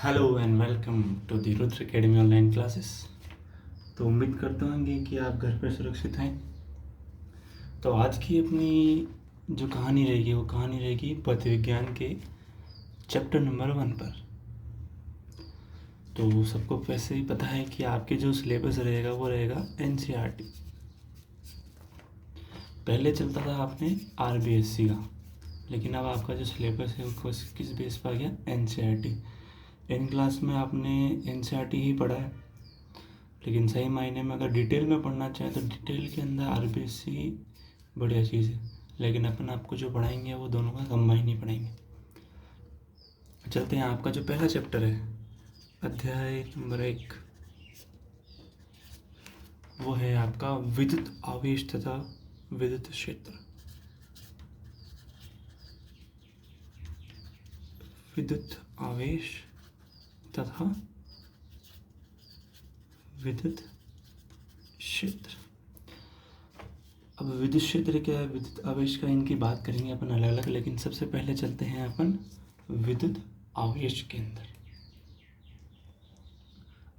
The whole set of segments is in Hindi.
Hello and welcome to the Rudra academy online classes. तो उम्मीद करता हूँ कि आप घर पर सुरक्षित हैं। तो आज की अपनी जो कहानी रहेगी वो कहानी रहेगी पदार्थ विज्ञान के चैप्टर नंबर 1 पर। तो सबको वैसे ही पता है कि आपके जो सिलेबस रहेगा वो रहेगा NCERT। पहले चलता था आपने RBSC का, लेकिन अब आपका जो सिलेबस है वो किस बेस पर आ गया, NCERT। इन क्लास में आपने NCERT ही पढ़ा है, लेकिन सही मायने में अगर डिटेल में पढ़ना चाहें तो डिटेल के अंदर RBSC बढ़िया चीज़ है, लेकिन अपन आपको जो पढ़ाएंगे वो दोनों का कंबाइन ही पढ़ाएंगे। चलते हैं, आपका जो पहला चैप्टर है अध्याय नंबर 1, वो है आपका विद्युत आवेश तथा विद्युत क्षेत्र। विद्युत आवेश तथा विद्युत क्षेत्र। अब विद्युत क्षेत्र क्या है, विद्युत आवेश का इनकी बात करेंगे अपन अलग अलग, लेकिन सबसे पहले चलते हैं अपन विद्युत आवेश के अंदर।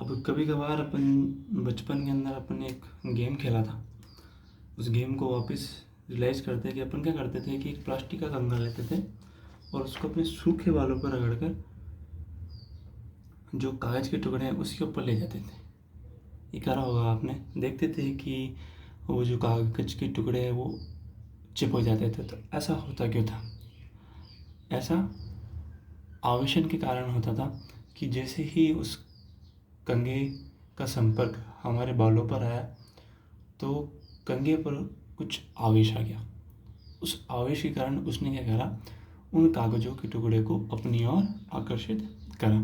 अब कभी कभार अपन बचपन के अंदर अपन एक गेम खेला था, उस गेम को वापस रियलाइज़ करते हैं कि अपन क्या करते थे कि एक प्लास्टिक का कंगा लेते थे और उसको अपने सूखे बालों पर रगड़कर जो कागज़ के टुकड़े हैं उसके ऊपर ले जाते थे। ये करा होगा आपने, देखते थे कि वो जो कागज़ के टुकड़े हैं वो चिपक जाते थे। तो ऐसा होता क्यों था? ऐसा आवेशन के कारण होता था कि जैसे ही उस कंघे का संपर्क हमारे बालों पर आया तो कंघे पर कुछ आवेश आ गया। उस आवेश के कारण उसने क्या करा, उन कागज़ों के टुकड़े को अपनी ओर आकर्षित करा।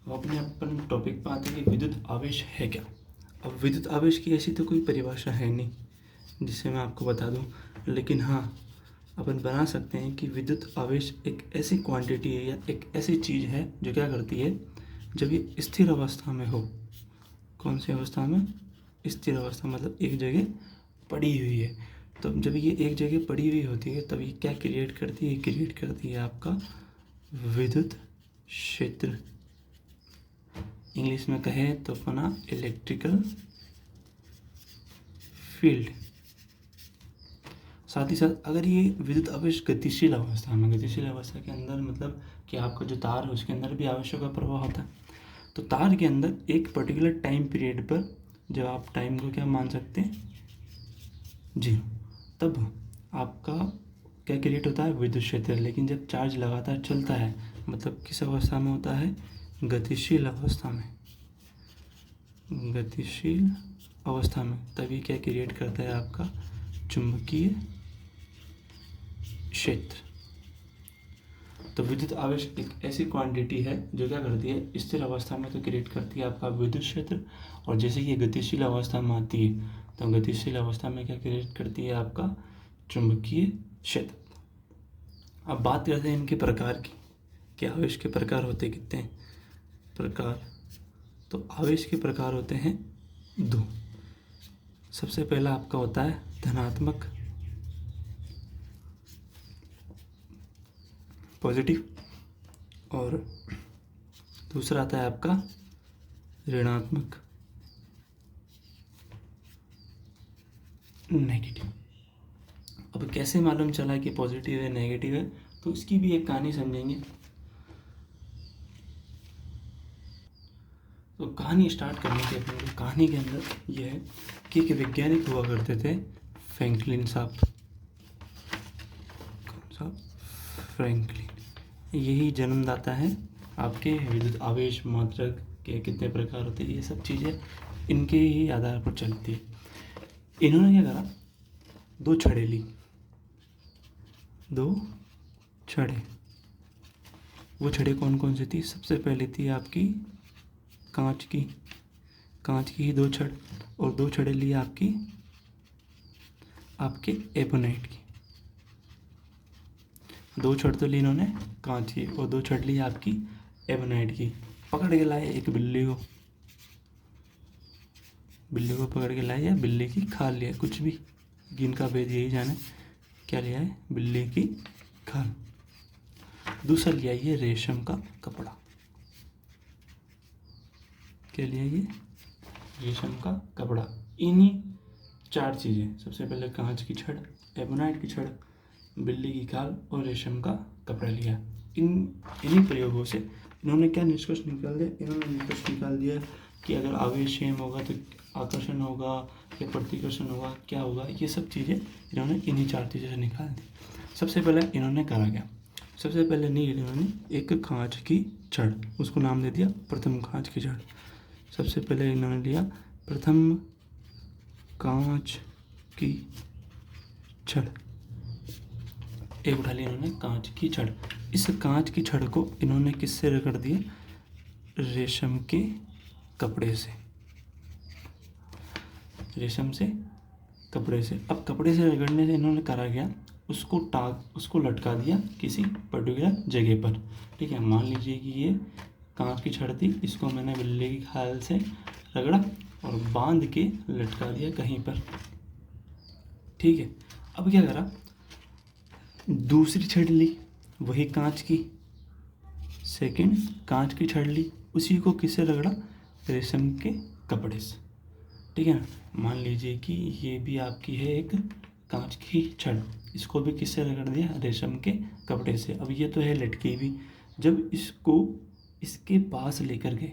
अब अपने अपन टॉपिक पर आते हैं कि विद्युत आवेश है क्या। अब विद्युत आवेश की ऐसी तो कोई परिभाषा है नहीं जिसे मैं आपको बता दूं, लेकिन हाँ अपन बना सकते हैं कि विद्युत आवेश एक ऐसी क्वांटिटी है या एक ऐसी चीज़ है जो क्या करती है, जब ये स्थिर अवस्था में हो। कौन सी अवस्था में? स्थिर अवस्था, मतलब एक जगह पड़ी हुई है। तो जब ये एक जगह पड़ी हुई होती है तब ये क्या क्रिएट करती है? क्रिएट करती है आपका विद्युत क्षेत्र। इंग्लिश में कहें तो अपना इलेक्ट्रिकल फील्ड। साथ ही साथ अगर ये विद्युत आवेश गतिशील अवस्था में, गतिशील अवस्था के अंदर मतलब कि आपका जो तार है उसके अंदर भी आवेशों का प्रवाह होता है। तो तार के अंदर एक पर्टिकुलर टाइम पीरियड पर, जब आप टाइम को क्या मान सकते हैं, 0, तब आपका क्या क्रिएट होता है? विद्युत क्षेत्र। लेकिन जब चार्ज लगातार चलता है, मतलब किस अवस्था में होता है? गतिशील अवस्था में। गतिशील अवस्था में तभी क्या क्रिएट करता है? आपका चुंबकीय क्षेत्र। तो विद्युत आवेश एक ऐसी क्वांटिटी है जो क्या करती है, स्थिर अवस्था में तो क्रिएट करती है आपका विद्युत क्षेत्र, और जैसे ये गतिशील अवस्था में आती है तो गतिशील अवस्था में क्या क्रिएट करती है? आपका चुंबकीय क्षेत्र। अब बात करते हैं इनके प्रकार की, कि आवेश के प्रकार होते कितने हैं? प्रकार, तो आवेश के प्रकार होते हैं 2। सबसे पहला आपका होता है धनात्मक, पॉजिटिव, और दूसरा आता है आपका ऋणात्मक, नेगेटिव। अब कैसे मालूम चला कि पॉजिटिव है नेगेटिव है, तो इसकी भी एक कहानी समझेंगे। तो कहानी स्टार्ट करने के अपने कहानी के अंदर यह है कि एक वैज्ञानिक हुआ करते थे, फ्रैंकलिन साहब। कौन सा? फ्रैंकलिन। यही जन्मदाता है आपके विद्युत आवेश, मात्रक के कितने प्रकार होते हैं, ये सब चीज़ें इनके ही आधार पर चलती है। इन्होंने क्या करा, 2 छड़ें ली, 2 छड़ें। वो छड़ें कौन कौन सी थी? सबसे पहले थी आपकी कांच की ही 2 छड़, और 2 छड़ें ली आपके एबोनाइट की। 2 छड़ तो ली इन्होंने कांच की और 2 छड़ ली आपकी एबोनाइट की। पकड़ के लाए एक बिल्ली को पकड़ के लाए, या बिल्ली की खाल लिया, कुछ भी, इनका भेद यही जाने क्या लिया है, बिल्ली की खाल। दूसरा लिया ये रेशम का कपड़ा। क्या लिया ये? रेशम का कपड़ा। इन्हीं 4 चीज़ें, सबसे पहले कांच की छड़, एबोनाइट की छड़, बिल्ली की खाल और रेशम का कपड़ा लिया। इन्हीं प्रयोगों से इन्होंने क्या निष्कर्ष निकाल दिया? इन्होंने निष्कर्ष निकाल दिया कि अगर आवेश सेम होगा तो आकर्षण होगा या प्रतिकर्षण होगा, क्या होगा, ये सब चीज़ें इन्होंने इन्हीं 4 चीज़ों से निकाल दी। सबसे पहले इन्होंने करा क्या? सबसे पहले नहीं, इन्होंने एक कांच की छड़, उसको नाम दे दिया प्रथम कांच की छड़। सबसे पहले इन्होंने लिया प्रथम कांच की छड़, एक उठा लिया इन्होंने कांच की छड़। इस कांच की छड़ को इन्होंने किससे रगड़ दिया? रेशम के कपड़े से, रेशम से कपड़े से। अब कपड़े से रगड़ने से इन्होंने करा गया, उसको लटका दिया किसी पर्टिकुलर जगह पर। ठीक है, मान लीजिए कि ये कांच की छड़ थी, इसको मैंने बिल्ली की खाल से रगड़ा और बांध के लटका दिया कहीं पर। ठीक है, अब क्या करा? दूसरी छड़ ली, वही कांच की, सेकंड कांच की छड़ ली, उसी को किससे रगड़ा? रेशम के कपड़े से। ठीक है ना, मान लीजिए कि ये भी आपकी है एक कांच की छड़, इसको भी किससे रगड़ दिया? रेशम के कपड़े से। अब ये तो है लटकी हुई, जब इसको इसके पास लेकर गए,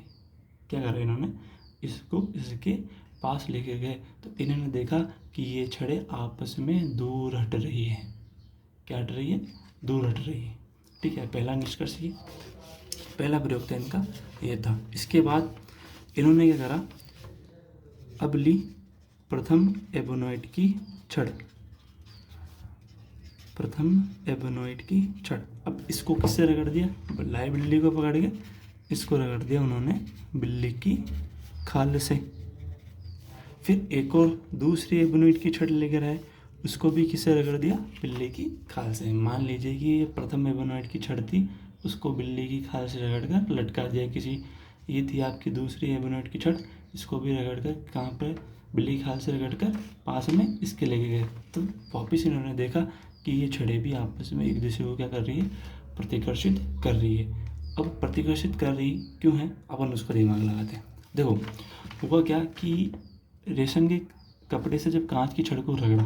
क्या करा इन्होंने? इसको इसके पास लेकर गए तो इन्होंने देखा कि ये छड़ें आपस में दूर हट रही है। क्या हट रही है? दूर हट रही है। ठीक है, पहला निष्कर्ष ये, पहला प्रयोग था इनका ये था। इसके बाद इन्होंने क्या करा? अब ली प्रथम एबोनाइट की छड़, प्रथम एबोनाइट की छड़। अब इसको किससे रगड़ दिया? लाए बिल्ली को पकड़ के, इसको रगड़ दिया उन्होंने बिल्ली की खाल से। फिर एक और दूसरी एबोनाइट की छड़ लेकर आए, उसको भी किससे रगड़ दिया? बिल्ली की खाल से। मान लीजिए कि ये प्रथम एबोनाइट की छड़ थी, उसको बिल्ली की खाल से रगड़ कर लटका दिया किसी, ये थी आपकी दूसरी एबोनाइट की छड़, इसको भी रगड़ कर कहाँ पर? बिल्ली की खाल से रगड़ कर पास में इसके लेके गए। तो वापिस इन्होंने देखा कि ये छड़ें भी आपस में एक दूसरे को क्या कर रही है? प्रतिकर्षित कर रही है। अब प्रतिकर्षित कर रही क्यों है? अपन उसका दिमाग लगाते हैं। देखो हुआ क्या कि रेशम के कपड़े से जब कांच की छड़ को रगड़ा,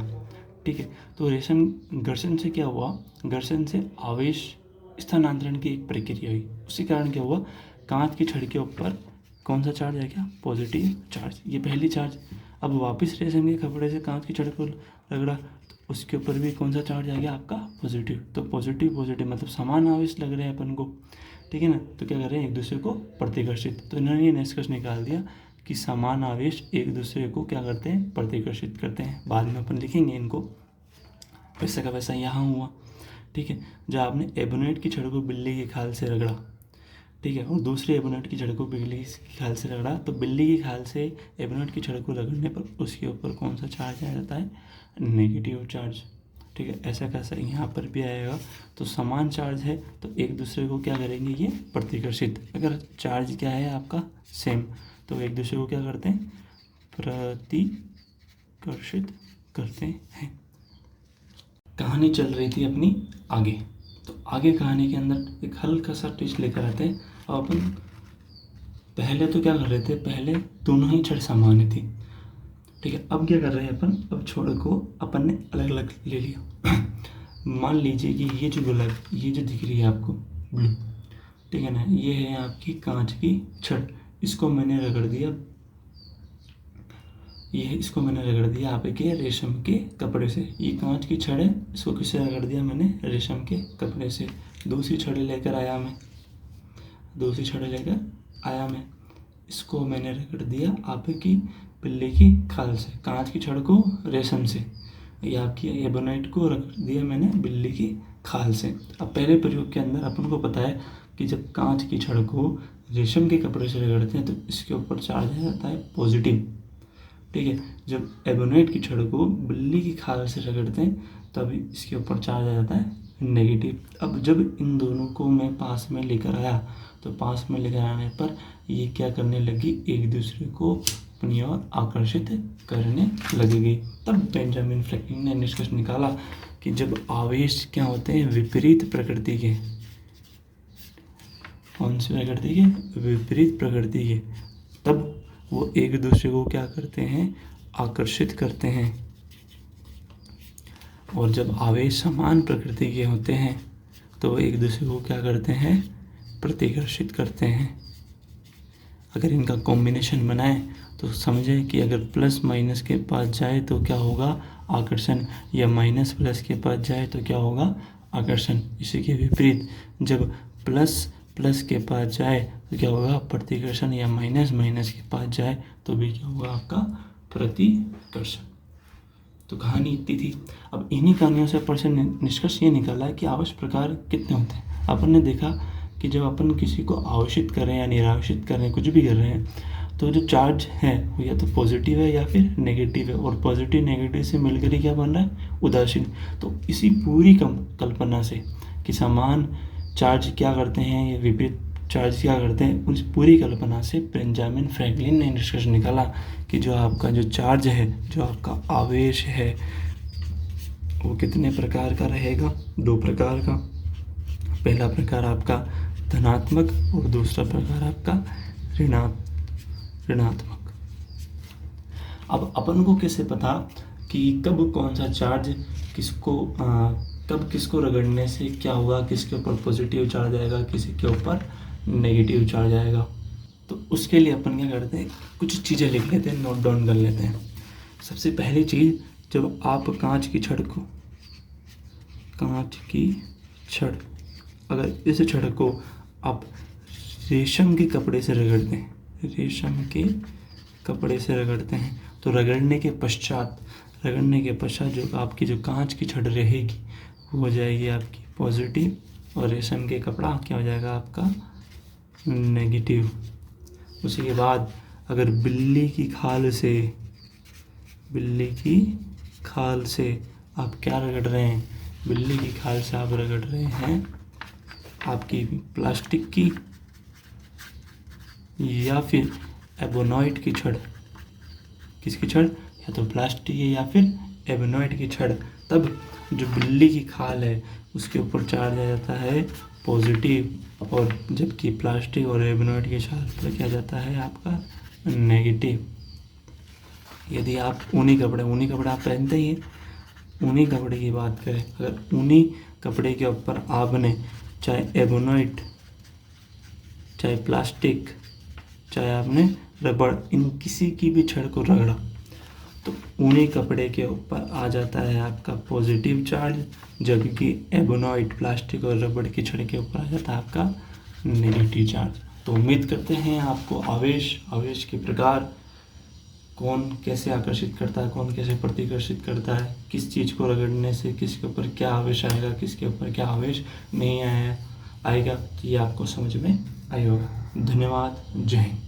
ठीक है, तो रेशम घर्षण से क्या हुआ? घर्षण से आवेश स्थानांतरण की एक प्रक्रिया हुई। उसी कारण क्या हुआ? कांच की छड़ के ऊपर कौन सा चार्ज आ गया? पॉजिटिव चार्ज, ये पहली चार्ज। अब वापस रेशम के कपड़े से कांच की छड़ को रगड़ा तो उसके ऊपर भी कौन सा चार्ज आ गया? आपका पॉजिटिव। तो पॉजिटिव पॉजिटिव मतलब समान आवेश लग रहे हैं अपन को। ठीक है ना, तो क्या कर रहे हैं? एक दूसरे को प्रतिकर्षित। तो इन्होंने ये निष्कर्ष निकाल दिया कि समान आवेश एक दूसरे को क्या करते हैं? प्रतिकर्षित करते हैं। बाद में अपन लिखेंगे इनको, वैसा का वैसा यहाँ हुआ। ठीक है, जब आपने एबोनाइट की छड़ को बिल्ली की खाल से रगड़ा, ठीक है, और दूसरी एबोनाइट की छड़ को बिल्ली की खाल से रगड़ा, तो बिल्ली की खाल से एबोनाइट की छड़ को रगड़ने पर उसके ऊपर कौन सा चार्ज आ जाता है? Negative charge. ठीक है, ऐसा कैसा यहाँ पर भी आएगा। तो समान चार्ज है तो एक दूसरे को क्या करेंगे? ये प्रतिकर्षित। अगर चार्ज क्या है आपका? सेम, तो एक दूसरे को क्या करते हैं? प्रतिकर्षित करते हैं। कहानी चल रही थी अपनी आगे, तो आगे कहानी के अंदर एक हल्का सा ट्विस्ट लेकर आते हैं। और अपन पहले तो क्या कर रहे थे? पहले दोनों ही छड़ समान थी। ठीक है, अब क्या कर रहे हैं अपन? अब छोड़ को अपन ने अलग अलग ले लिया। मान लीजिए कि ये जो गुलाब, ये जो दिख रही है आपको ब्लू, ठीक है ना, ये है आपकी कांच की छड़, इसको मैंने रगड़ दिया, इसको मैंने रगड़ दिया आपके रेशम के कपड़े से। ये कांच की छड़ है, इसको किससे रगड़ दिया मैंने? रेशम के कपड़े से। दूसरी छड़ लेकर आया मैं, इसको मैंने रगड़ दिया आपकी बिल्ली की खाल से। कांच की छड़ को रेशम से, ये आपकी एबोनाइट को रगड़ दिया मैंने बिल्ली की खाल से। अब पहले प्रयोग के अंदर अपन को पता है कि जब कांच की छड़ को रेशम के कपड़े से रगड़ते हैं तो इसके ऊपर चार्ज आ जाता है पॉजिटिव। ठीक है, जब एबोनाइट की छड़ को बिल्ली की खाल से रगड़ते हैं तभी इसके ऊपर चार्ज आ जाता है नेगेटिव। अब जब इन दोनों को मैं पास में लेकर आया तो पास में लेकर आने पर ये क्या करने लगी? एक दूसरे को अपनी ओर आकर्षित करने लगेगी। तब बेंजामिन फ्रैंकलिन ने निष्कर्ष निकाला कि जब आवेश क्या होते हैं? विपरीत प्रकृति के, कौन सी प्रकृति के, विपरीत प्रकृति के, तब वो एक दूसरे को क्या करते हैं, आकर्षित करते हैं। और जब आवेश समान प्रकृति के होते हैं तो वो एक दूसरे को क्या करते हैं, प्रतिकर्षित करते हैं। अगर इनका कॉम्बिनेशन बनाएं तो समझें कि अगर प्लस माइनस के पास जाए तो क्या होगा, आकर्षण, या माइनस प्लस के पास जाए तो क्या होगा, आकर्षण। इसी के विपरीत जब प्लस प्लस के पास जाए तो क्या होगा, प्रतिकर्षण, या माइनस माइनस के पास जाए तो भी क्या होगा, आपका प्रतिकर्षण। तो कहानी इतनी थी। अब इन्हीं कहानियों से अपन से निष्कर्ष ये निकाला है कि आवेश प्रकार कितने होते हैं। अपन ने देखा कि जब अपन किसी को आवेशित कर रहे हैं या निरावेशित कर रहे हैं, कुछ भी कर रहे हैं, तो जो चार्ज है वो या तो पॉजिटिव है या फिर नेगेटिव है, और पॉजिटिव नेगेटिव से मिलकर ही क्या बन रहा है, उदासीन। तो इसी पूरी कल्पना से कि समान चार्ज क्या करते हैं या विपरीत चार्ज क्या करते हैं, उस पूरी कल्पना से बेंजामिन फ्रैंकलिन ने निष्कर्ष निकाला कि जो आपका जो चार्ज है, जो आपका आवेश है, वो कितने प्रकार का रहेगा, 2 प्रकार का। पहला प्रकार आपका धनात्मक और दूसरा प्रकार आपका ऋणात्मक। अब अपन को कैसे पता कि कब कौन सा चार्ज किसको कब किसको रगड़ने से क्या होगा, किसके ऊपर पॉजिटिव चार्ज आएगा, किसी के ऊपर नेगेटिव चार्ज आएगा। तो उसके लिए अपन क्या करते हैं, कुछ चीज़ें लिख लेते हैं, नोट डाउन कर लेते हैं। सबसे पहली चीज़, जब आप कांच की छड़, अगर इस छड़ को आप रेशम के कपड़े से रगड़ते हैं, तो रगड़ने के पश्चात जो आपकी जो कांच की छड़ रहेगी वो हो जाएगी आपकी पॉजिटिव, और रेशम के कपड़ा क्या हो जाएगा आपका नेगेटिव। उसी के बाद अगर बिल्ली की खाल से आप क्या रगड़ रहे हैं, बिल्ली की खाल से आप रगड़ रहे हैं आपकी प्लास्टिक की या फिर एबोनॉइड की छड़, किसकी छड़, या तो प्लास्टिक है या फिर एबोनॉइड की छड़, तब जो बिल्ली की खाल है उसके ऊपर चार्ज आ जाता है पॉजिटिव, और जबकि प्लास्टिक और एबोनॉइड की छाल पर क्या जाता है आपका नेगेटिव। यदि आप ऊनी कपड़े आप पहनते ही हैं, ऊनी कपड़े की बात करें, अगर ऊनी कपड़े के ऊपर आपने चाहे एबोनॉइड, चाहे प्लास्टिक, चाहे आपने रबड़, इन किसी की भी छड़ को रगड़ा तो ऊनी कपड़े के ऊपर आ जाता है आपका पॉजिटिव चार्ज, जबकि एबोनॉइड, प्लास्टिक और रबड़ की छड़ के ऊपर आ जाता है आपका नेगेटिव चार्ज। तो उम्मीद करते हैं आपको आवेश के प्रकार, कौन कैसे आकर्षित करता है, कौन कैसे प्रतिकर्षित करता है, किस चीज़ को रगड़ने से किसके ऊपर क्या आवेश आएगा, किसके ऊपर क्या आवेश नहीं आएगा, तो ये आपको समझ में आई होगा। धन्यवाद। जय हिंद।